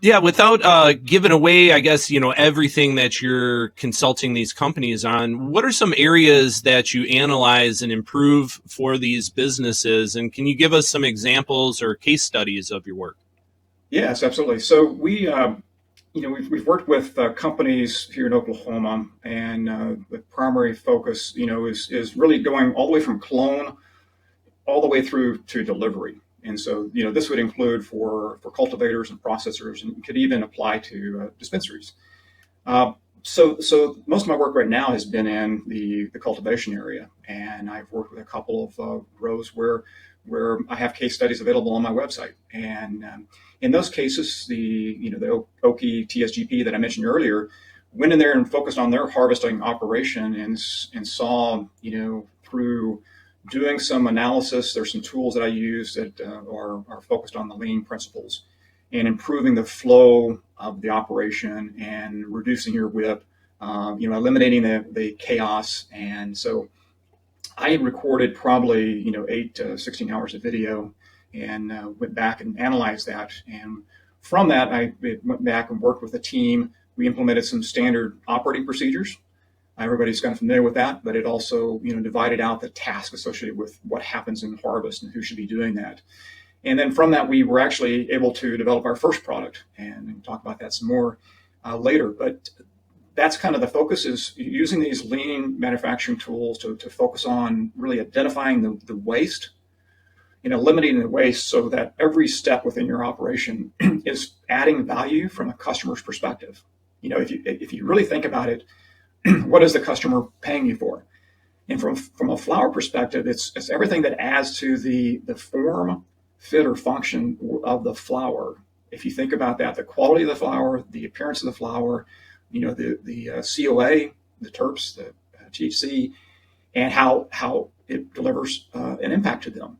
Yeah, without giving away, I guess, everything that you're consulting these companies on, what are some areas that you analyze and improve for these businesses? And can you give us some examples or case studies of your work? Yes, absolutely. So we've worked with companies here in Oklahoma, and the primary focus, is really going all the way from clone all the way through to delivery. And so, this would include for cultivators and processors, and could even apply to dispensaries. Uh, so most of my work right now has been in the cultivation area, and I've worked with a couple of grows where I have case studies available on my website. And in those cases, the Okie TSGP that I mentioned earlier went in there and focused on their harvesting operation, and saw, through doing some analysis. There's some tools that I use that are focused on the lean principles and improving the flow of the operation and reducing your WIP, eliminating the chaos. And so I had recorded probably 8 to 16 hours of video, and went back and analyzed that. And from that, I went back and worked with a team. We implemented some standard operating procedures. Everybody's kind of familiar with that, but it also divided out the task associated with what happens in harvest and who should be doing that. And then from that, we were actually able to develop our first product, and talk about that some more later. But that's kind of the focus, is using these lean manufacturing tools to focus on really identifying the waste, limiting the waste, so that every step within your operation is adding value from a customer's perspective. If you really think about it, what is the customer paying you for? And from a flower perspective, it's everything that adds to the form, fit, or function of the flower. If you think about that, the quality of the flower, the appearance of the flower, the COA, the terps, the THC, and how it delivers an impact to them.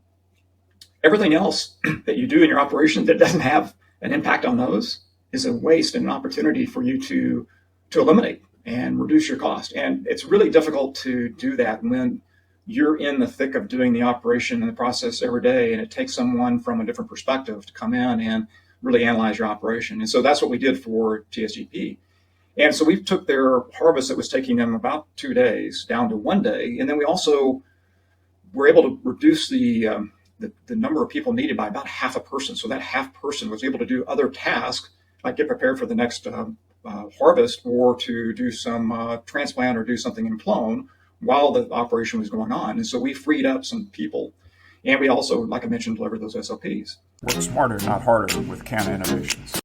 Everything else that you do in your operation that doesn't have an impact on those is a waste and an opportunity for you to eliminate and reduce your cost. And it's really difficult to do that when you're in the thick of doing the operation and the process every day, and it takes someone from a different perspective to come in and really analyze your operation. And so that's what we did for TSGP. And so we took their harvest that was taking them about 2 days down to 1 day, and then we also were able to reduce the number of people needed by about half a person. So that half person was able to do other tasks, like get prepared for the next harvest, or to do some transplant or do something in clone while the operation was going on. And so we freed up some people. And we also, like I mentioned, delivered those SOPs. Work smarter, not harder, with Canna Innovations.